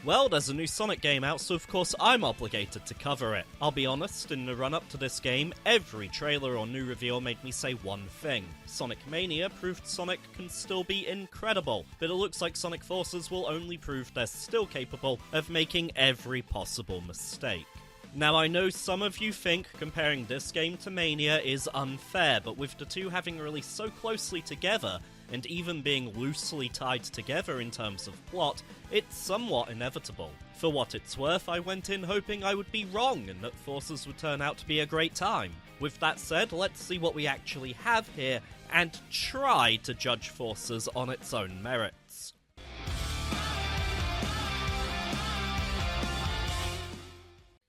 Well, there's a new Sonic game out, so of course I'm obligated to cover it. I'll be honest, in the run-up to this game, every trailer or new reveal made me say one thing. Sonic Mania proved Sonic can still be incredible, but it looks like Sonic Forces will only prove they're still capable of making every possible mistake. Now, I know some of you think comparing this game to Mania is unfair, but with the two having released so closely together, and even being loosely tied together in terms of plot, it's somewhat inevitable. For what it's worth, I went in hoping I would be wrong and that Forces would turn out to be a great time. With that said, let's see what we actually have here, and try to judge Forces on its own merits.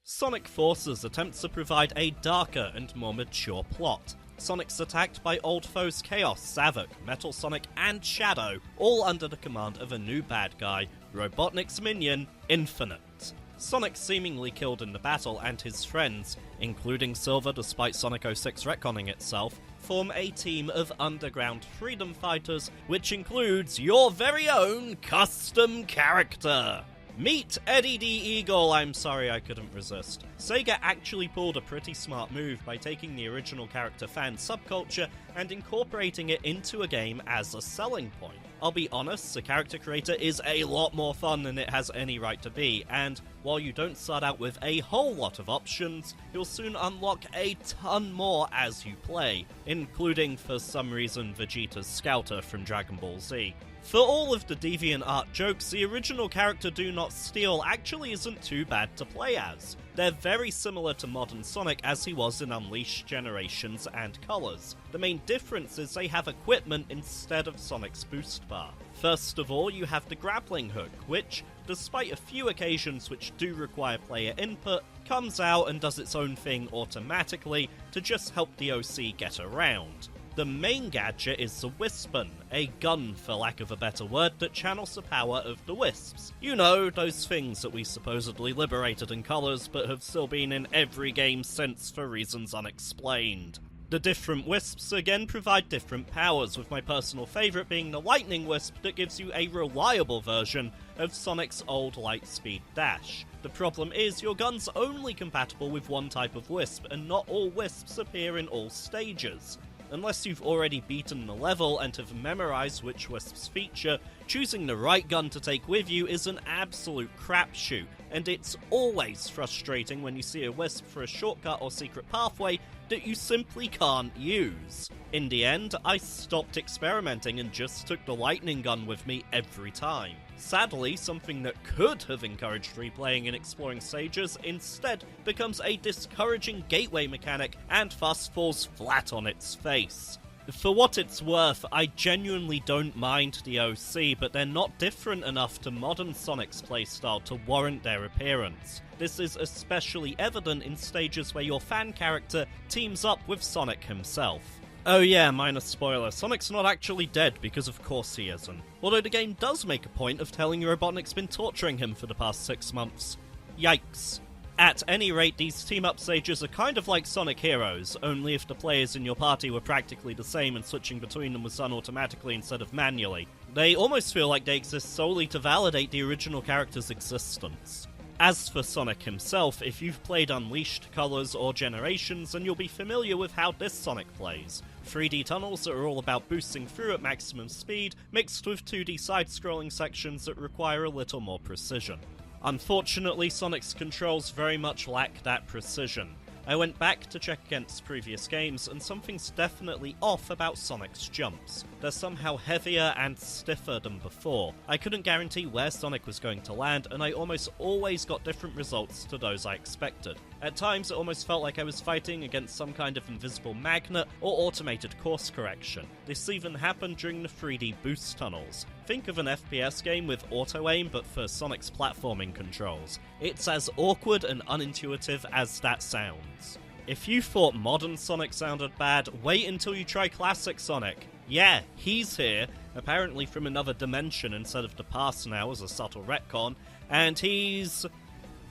Sonic Forces attempts to provide a darker and more mature plot. Sonic's attacked by old foes Chaos, Savok, Metal Sonic, and Shadow, all under the command of a new bad guy, Robotnik's minion, Infinite. Sonic seemingly killed in the battle, and his friends, including Silver despite Sonic 06 retconning itself, form a team of underground freedom fighters, which includes your very own custom character. Meet Eddie D. Eagle. I'm sorry I couldn't resist. Sega actually pulled a pretty smart move by taking the original character fan subculture and incorporating it into a game as a selling point. I'll be honest, the character creator is a lot more fun than it has any right to be, and while you don't start out with a whole lot of options, you'll soon unlock a ton more as you play, including, for some reason, Vegeta's Scouter from Dragon Ball Z. For all of the DeviantArt jokes, the original character Do Not Steal actually isn't too bad to play as. They're very similar to modern Sonic as he was in Unleashed, Generations, and Colors. The main difference is they have equipment instead of Sonic's boost bar. First of all, you have the grappling hook, which, despite a few occasions which do require player input, comes out and does its own thing automatically to just help the OC get around. The main gadget is the Wispon, a gun, for lack of a better word, that channels the power of the Wisps. You know, those things that we supposedly liberated in Colors, but have still been in every game since for reasons unexplained. The different Wisps again provide different powers, with my personal favourite being the Lightning Wisp that gives you a reliable version of Sonic's old Lightspeed Dash. The problem is, your gun's only compatible with one type of Wisp, and not all Wisps appear in all stages. Unless you've already beaten the level and have memorized which Wisps feature, choosing the right gun to take with you is an absolute crapshoot, and it's always frustrating when you see a Wisp for a shortcut or secret pathway that you simply can't use. In the end, I stopped experimenting and just took the lightning gun with me every time. Sadly, something that could have encouraged replaying and exploring stages instead becomes a discouraging gateway mechanic and thus falls flat on its face. For what it's worth, I genuinely don't mind the OC, but they're not different enough to modern Sonic's playstyle to warrant their appearance. This is especially evident in stages where your fan character teams up with Sonic himself. Oh yeah, minor spoiler, Sonic's not actually dead, because of course he isn't. Although the game does make a point of telling you Robotnik's been torturing him for the past 6 months. Yikes. At any rate, these team-up stages are kind of like Sonic Heroes, only if the players in your party were practically the same and switching between them was done automatically instead of manually. They almost feel like they exist solely to validate the original character's existence. As for Sonic himself, if you've played Unleashed, Colors, or Generations, then you'll be familiar with how this Sonic plays. 3D tunnels that are all about boosting through at maximum speed, mixed with 2D side-scrolling sections that require a little more precision. Unfortunately, Sonic's controls very much lack that precision. I went back to check against previous games, and something's definitely off about Sonic's jumps. They're somehow heavier and stiffer than before. I couldn't guarantee where Sonic was going to land, and I almost always got different results to those I expected. At times, it almost felt like I was fighting against some kind of invisible magnet or automated course correction. This even happened during the 3D boost tunnels. Think of an FPS game with auto-aim, but for Sonic's platforming controls. It's as awkward and unintuitive as that sounds. If you thought modern Sonic sounded bad, wait until you try classic Sonic. Yeah, he's here, apparently from another dimension instead of the past now as a subtle retcon, and he's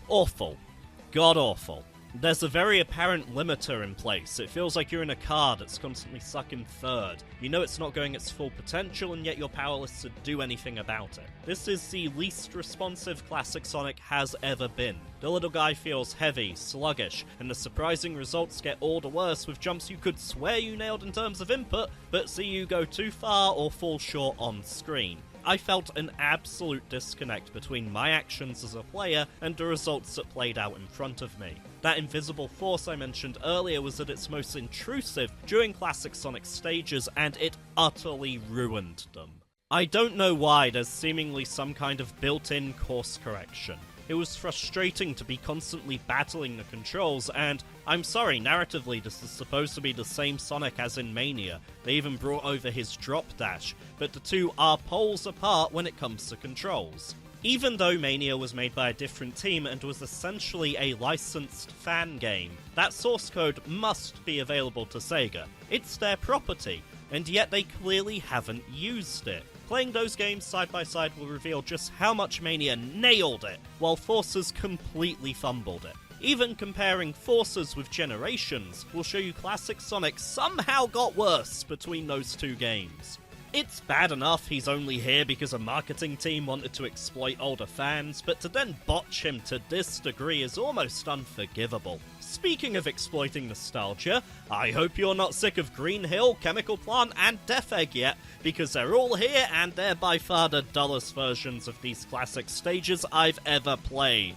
awful. God awful. There's a very apparent limiter in place. It feels like you're in a car that's constantly stuck in third. You know it's not going its full potential, and yet you're powerless to do anything about it. This is the least responsive classic Sonic has ever been. The little guy feels heavy, sluggish, and the surprising results get all the worse with jumps you could swear you nailed in terms of input, but see you go too far or fall short on screen. I felt an absolute disconnect between my actions as a player and the results that played out in front of me. That invisible force I mentioned earlier was at its most intrusive during classic Sonic stages, and it utterly ruined them. I don't know why there's seemingly some kind of built-in course correction. It was frustrating to be constantly battling the controls, and I'm sorry, narratively this is supposed to be the same Sonic as in Mania. They even brought over his drop dash, but the two are poles apart when it comes to controls. Even though Mania was made by a different team and was essentially a licensed fan game, that source code must be available to Sega. It's their property, and yet they clearly haven't used it. Playing those games side by side will reveal just how much Mania nailed it, while Forces completely fumbled it. Even comparing Forces with Generations will show you classic Sonic somehow got worse between those two games. It's bad enough he's only here because a marketing team wanted to exploit older fans, but to then botch him to this degree is almost unforgivable. Speaking of exploiting nostalgia, I hope you're not sick of Green Hill, Chemical Plant, and Death Egg yet, because they're all here and they're by far the dullest versions of these classic stages I've ever played.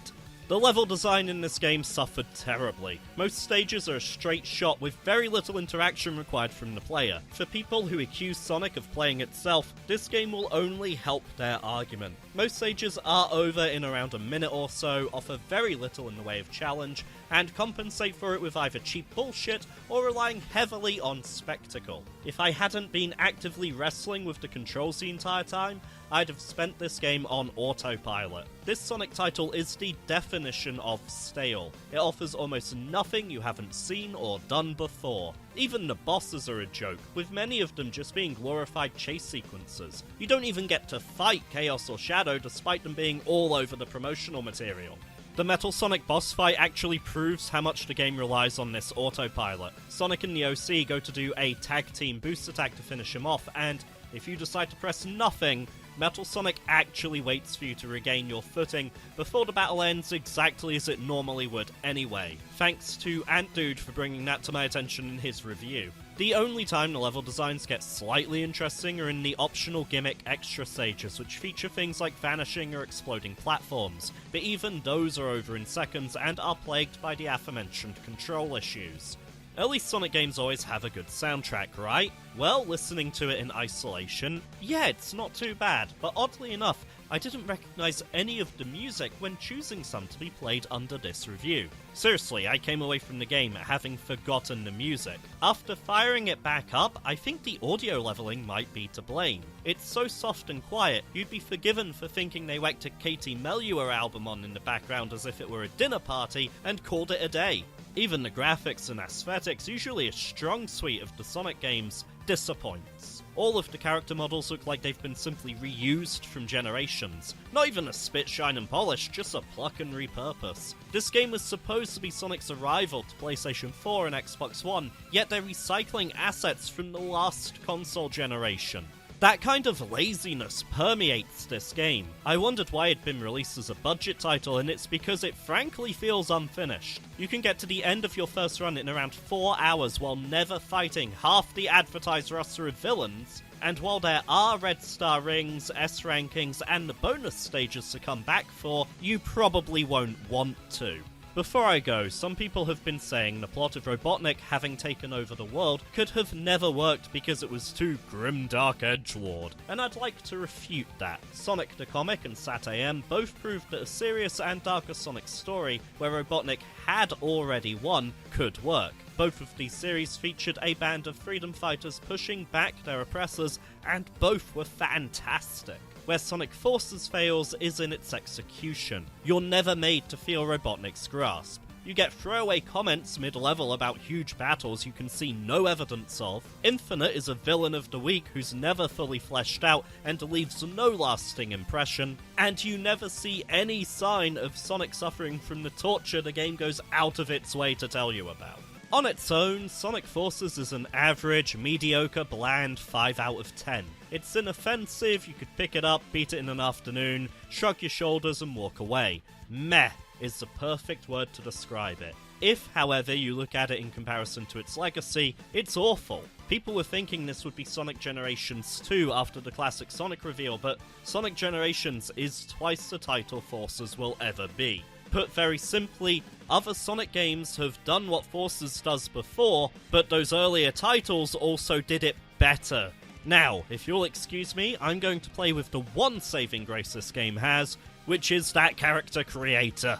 The level design in this game suffered terribly. Most stages are a straight shot with very little interaction required from the player. For people who accuse Sonic of playing itself, this game will only help their argument. Most stages are over in around a minute or so, offer very little in the way of challenge, and compensate for it with either cheap bullshit or relying heavily on spectacle. If I hadn't been actively wrestling with the controls the entire time, I'd have spent this game on autopilot. This Sonic title is the definition of stale. It offers almost nothing you haven't seen or done before. Even the bosses are a joke, with many of them just being glorified chase sequences. You don't even get to fight Chaos or Shadow despite them being all over the promotional material. The Metal Sonic boss fight actually proves how much the game relies on this autopilot. Sonic and the OC go to do a tag team boost attack to finish him off, and if you decide to press nothing, Metal Sonic actually waits for you to regain your footing before the battle ends exactly as it normally would anyway. Thanks to AntDude for bringing that to my attention in his review. The only time the level designs get slightly interesting are in the optional gimmick extra stages, which feature things like vanishing or exploding platforms, but even those are over in seconds and are plagued by the aforementioned control issues. Early Sonic games always have a good soundtrack, right? Well, listening to it in isolation, yeah, it's not too bad, but oddly enough, I didn't recognise any of the music when choosing some to be played under this review. Seriously, I came away from the game having forgotten the music. After firing it back up, I think the audio leveling might be to blame. It's so soft and quiet, you'd be forgiven for thinking they whacked a Katie Melua album on in the background as if it were a dinner party and called it a day. Even the graphics and aesthetics, usually a strong suite of the Sonic games, disappoints. All of the character models look like they've been simply reused from Generations. Not even a spit, shine and polish, just a pluck and repurpose. This game was supposed to be Sonic's arrival to PlayStation 4 and Xbox One, yet they're recycling assets from the last console generation. That kind of laziness permeates this game. I wondered why it'd been released as a budget title, and it's because it frankly feels unfinished. You can get to the end of your first run in around 4 hours while never fighting half the advertised roster of villains, and while there are Red Star rings, S rankings, and the bonus stages to come back for, you probably won't want to. Before I go, some people have been saying the plot of Robotnik having taken over the world could have never worked because it was too grimdark edgelord, and I'd like to refute that. Sonic the Comic and Sat.AM both proved that a serious and darker Sonic story, where Robotnik had already won, could work. Both of these series featured a band of freedom fighters pushing back their oppressors, and both were fantastic. Where Sonic Forces fails is in its execution. You're never made to feel Robotnik's grasp. You get throwaway comments mid-level about huge battles you can see no evidence of. Infinite is a villain of the week who's never fully fleshed out and leaves no lasting impression. And you never see any sign of Sonic suffering from the torture the game goes out of its way to tell you about. On its own, Sonic Forces is an average, mediocre, bland 5 out of 10. It's inoffensive, you could pick it up, beat it in an afternoon, shrug your shoulders and walk away. Meh is the perfect word to describe it. If, however, you look at it in comparison to its legacy, it's awful. People were thinking this would be Sonic Generations 2 after the classic Sonic reveal, but Sonic Generations is twice the title Forces will ever be. Put very simply, other Sonic games have done what Forces does before, but those earlier titles also did it better. Now, if you'll excuse me, I'm going to play with the one saving grace this game has, which is that character creator.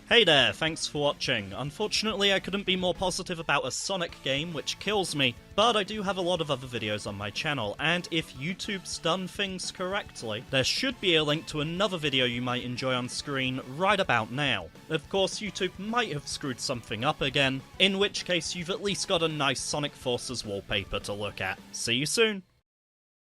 Hey there, thanks for watching. Unfortunately, I couldn't be more positive about a Sonic game, which kills me, but I do have a lot of other videos on my channel, and if YouTube's done things correctly, there should be a link to another video you might enjoy on screen right about now. Of course, YouTube might have screwed something up again, in which case you've at least got a nice Sonic Forces wallpaper to look at. See you soon!